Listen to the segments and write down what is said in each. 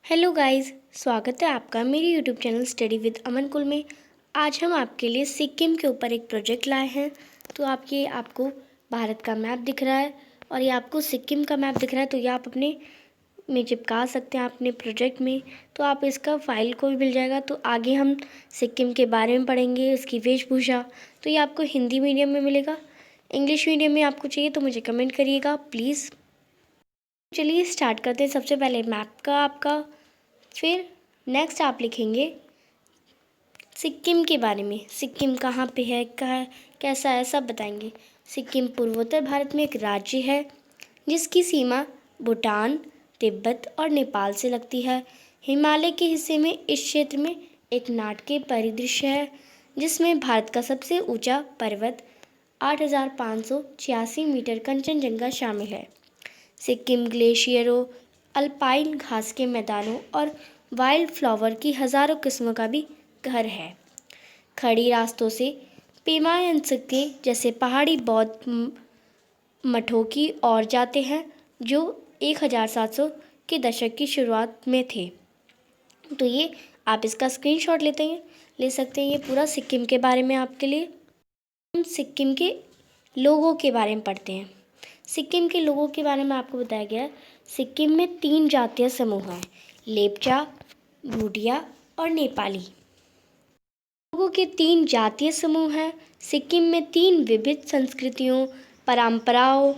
Hello guys, स्वागत है आपका मेरे यूट्यूब चैनल स्टडी विद अमन कुल में। आज हम आपके लिए सिक्किम के ऊपर एक प्रोजेक्ट लाए हैं। तो आपको भारत का मैप दिख रहा है और ये आपको सिक्किम का मैप दिख रहा है। तो ये आप अपने में चिपका सकते हैं अपने प्रोजेक्ट में। तो आप इसका फाइल को भी मिल जाएगा। तो आगे हम सिक्किम के बारे में पढ़ेंगे, उसकी वेशभूषा। तो ये आपको हिंदी मीडियम में मिलेगा। इंग्लिश मीडियम में आपको चाहिए तो मुझे कमेंट करिएगा प्लीज़। चलिए स्टार्ट करते हैं। सबसे पहले मैप का आपका, फिर नेक्स्ट आप लिखेंगे सिक्किम के बारे में। सिक्किम कहाँ पे है, कहाँ कैसा है, सब बताएंगे। सिक्किम पूर्वोत्तर भारत में एक राज्य है जिसकी सीमा भूटान, तिब्बत और नेपाल से लगती है। हिमालय के हिस्से में इस क्षेत्र में एक नाटकीय परिदृश्य है जिसमें भारत का सबसे ऊंचा पर्वत 8,586 मीटर कंचनजंगा शामिल है। सिक्किम ग्लेशियरों, अल्पाइन घास के मैदानों और वाइल्ड फ्लावर की हजारों किस्मों का भी घर है। खड़ी रास्तों से पेमायांग जैसे पहाड़ी बौद्ध मठों की ओर जाते हैं जो 1700 के दशक की शुरुआत में थे। तो ये आप इसका स्क्रीनशॉट ले सकते हैं। ये पूरा सिक्किम के बारे में आपके लिए। हम सिक्किम के लोगों के बारे में पढ़ते हैं। सिक्किम के लोगों के बारे में आपको बताया गया है। सिक्किम में 3 जातीय समूह हैं, लेपचा, भूटिया और नेपाली। लोगों के 3 जातीय समूह हैं। सिक्किम में 3 विविध संस्कृतियों, परंपराओं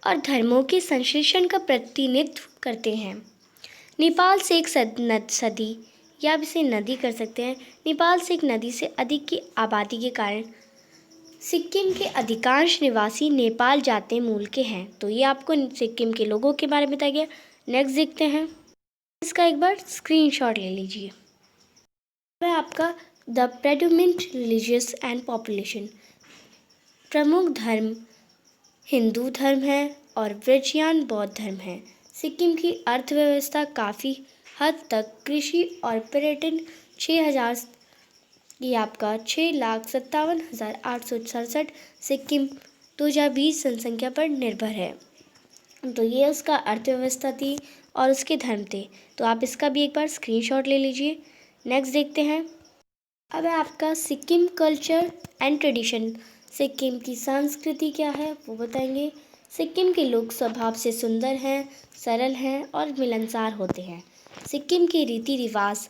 और धर्मों के संश्लेषण का प्रतिनिधित्व करते हैं। नेपाल से एक सदी या आप इसे नदी कर सकते हैं। नेपाल से एक नदी से अधिक की आबादी के कारण सिक्किम के अधिकांश निवासी नेपाल जातीय मूल के हैं। तो ये आपको सिक्किम के लोगों के बारे में बताया गया। नेक्स्ट देखते हैं। इसका एक बार स्क्रीनशॉट ले लीजिए। वह आपका the predominant religious and population. प्रमुख धर्म हिंदू धर्म है और वज्रयान बौद्ध धर्म है। सिक्किम की अर्थव्यवस्था काफ़ी हद तक कृषि और पर्यटन 6,000 ये आपका 6,57,867 सिक्किम 2020 जनसंख्या पर निर्भर है। तो ये उसका अर्थव्यवस्था थी और उसके धर्म थे। तो आप इसका भी एक बार स्क्रीनशॉट ले लीजिए। नेक्स्ट देखते हैं। अब है आपका Sikkim culture and tradition. Sikkim की संस्कृति क्या है वो बताएंगे। सिक्किम के लोग स्वभाव से सुंदर हैं, सरल हैं और मिलनसार होते हैं। सिक्किम के रीति रिवाज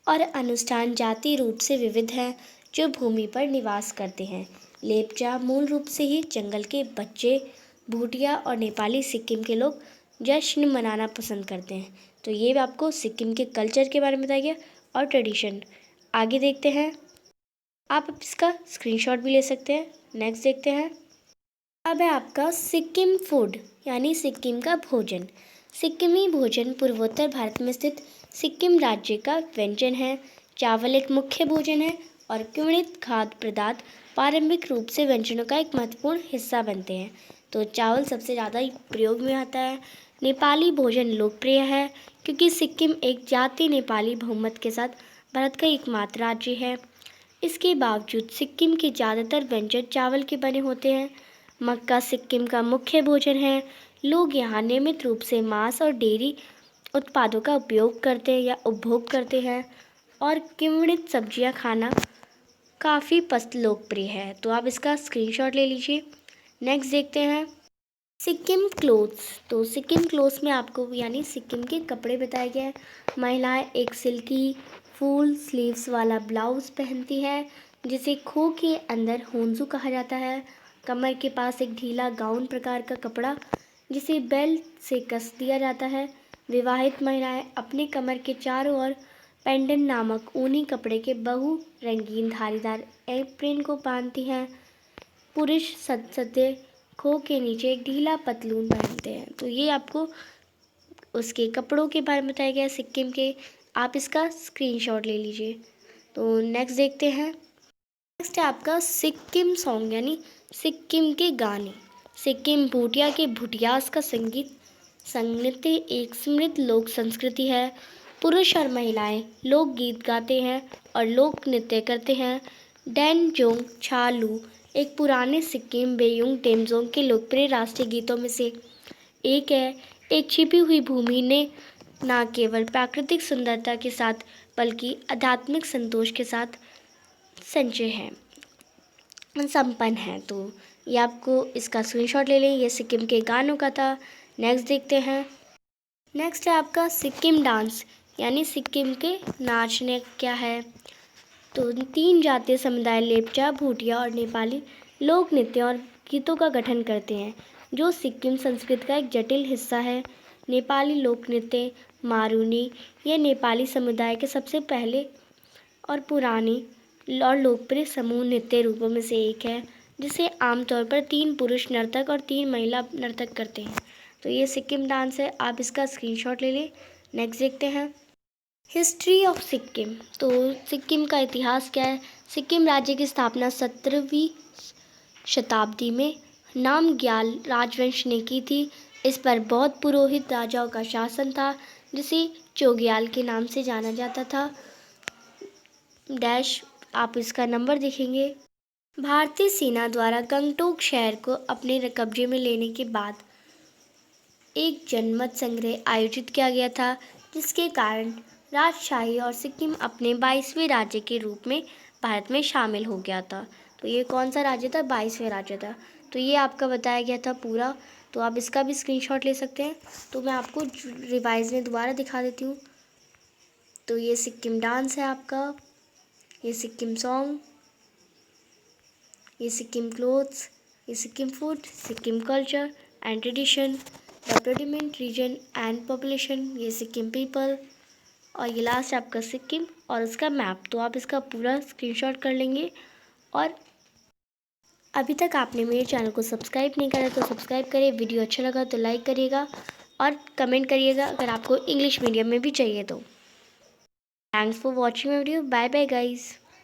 और अनुष्ठान जातीय रूप से विविध हैं जो भूमि पर निवास करते हैं। लेपचा मूल रूप से ही जंगल के बच्चे, भूटिया और नेपाली सिक्किम के लोग जश्न मनाना पसंद करते हैं। तो ये आपको सिक्किम के कल्चर के बारे में बताया गया और ट्रेडिशन। आगे देखते हैं। आप इसका स्क्रीनशॉट भी ले सकते हैं। नेक्स्ट देखते हैं। अब है आपका सिक्किम फूड यानी सिक्किम का भोजन। सिक्किमी भोजन पूर्वोत्तर भारत में स्थित सिक्किम राज्य का व्यंजन है। चावल एक मुख्य भोजन है और किण्वित खाद्य पदार्थ पारंपरिक रूप से व्यंजनों का एक महत्वपूर्ण हिस्सा बनते हैं। तो चावल सबसे ज़्यादा प्रयोग में आता है। नेपाली भोजन लोकप्रिय है क्योंकि सिक्किम एक जातीय नेपाली बहुमत के साथ भारत का एकमात्र राज्य है। इसके बावजूद सिक्किम के ज़्यादातर व्यंजन चावल के बने होते हैं। मक्का सिक्किम का मुख्य भोजन है। लोग यहाँ नियमित रूप से मांस और डेयरी उत्पादों का उपयोग करते हैं या उपभोग करते हैं और किण्वित सब्जियां खाना काफ़ी लोकप्रिय है। तो आप इसका स्क्रीनशॉट ले लीजिए। नेक्स्ट देखते हैं। सिक्किम क्लोथ्स। तो सिक्किम क्लोथ्स में आपको यानी सिक्किम के कपड़े बताया गया है। महिलाएं एक सिल्की फुल स्लीव्स वाला ब्लाउज पहनती है जिसे खो के अंदर होंजू कहा जाता है। कमर के पास एक ढीला गाउन प्रकार का कपड़ा जिसे बेल्ट से कस दिया जाता है। विवाहित महिलाएं अपने कमर के चारों ओर पेंडेंट नामक ऊनी कपड़े के बहु रंगीन धारीदार एप्रिन को बांधती हैं। पुरुष सदस्य खो के नीचे एक ढीला पतलून पहनते हैं। तो ये आपको उसके कपड़ों के बारे में बताया गया है सिक्किम के। आप इसका स्क्रीनशॉट ले लीजिए। तो नेक्स्ट देखते हैं। नेक्स्ट है आपका सिक्किम सॉन्ग यानी सिक्किम के गाने। सिक्किम भूटिया के भूटियास का संगीत एक समृद्ध लोक संस्कृति है। पुरुष और महिलाएं लोकगीत गाते हैं और लोक नृत्य करते हैं। डैनजोंग छालू एक पुराने सिक्किम बेयुंग टेमजोंग के लोकप्रिय राष्ट्रीय गीतों में से एक है। एक छिपी हुई भूमि ने न केवल प्राकृतिक सुंदरता के साथ बल्कि आध्यात्मिक संतोष के साथ संचय है, संपन्न है। तो ये आपको इसका स्क्रीनशॉट ले लें। ये सिक्किम के गानों का था। नेक्स्ट देखते हैं। नेक्स्ट है आपका सिक्किम डांस, यानी सिक्किम के नाचने क्या है। तो 3 जातीय समुदाय लेपचा, भूटिया और नेपाली लोक नृत्य और गीतों का गठन करते हैं, जो सिक्किम संस्कृति का एक जटिल हिस्सा है। नेपाली लोक नृत्य मारुनी, यह नेपाली समुदाय के सबसे पहले और पुरानी और लोकप्रिय समूह नृत्य रूपों में से एक है, जिसे आमतौर पर 3 पुरुष नर्तक और 3 महिला नर्तक करते हैं। तो ये सिक्किम डांस है, आप इसका स्क्रीनशॉट ले लें। नेक्स्ट देखते हैं। History of Sikkim. तो सिक्किम का इतिहास क्या है। सिक्किम राज्य की स्थापना 17वीं शताब्दी में नामग्याल राजवंश ने की थी। इस पर बौद्ध पुरोहित राजाओं का शासन था, जिसे चोग्याल के नाम से जाना जाता था। डैश आप इसका नंबर देखेंगे। भारतीय सेना द्वारा गंगटोक शहर को अपने कब्जे में लेने के बाद एक जनमत संग्रह आयोजित किया गया था, जिसके कारण राजशाही और सिक्किम अपने 22वें राज्य के रूप में भारत में शामिल हो गया था। तो ये कौन सा राज्य था, 22वें राज्य था। तो ये आपका बताया गया था पूरा। तो आप इसका भी स्क्रीनशॉट ले सकते हैं। तो मैं आपको रिवाइज में दोबारा दिखा देती हूँ। तो ये सिक्किम डांस है आपका, ये सिक्किम सॉन्ग, ये सिक्किम क्लोथ्स, ये Sikkim food, Sikkim culture and tradition, the predominant region and population, ये सिक्किम पीपल, और ये लास्ट आपका सिक्किम और उसका मैप। तो आप इसका पूरा स्क्रीनशॉट कर लेंगे। और अभी तक आपने मेरे चैनल को सब्सक्राइब नहीं करा तो सब्सक्राइब करिए। वीडियो अच्छा लगा तो लाइक करिएगा और कमेंट करिएगा अगर आपको इंग्लिश मीडियम में भी चाहिए तो। Thanks for watching my video. Bye bye guys.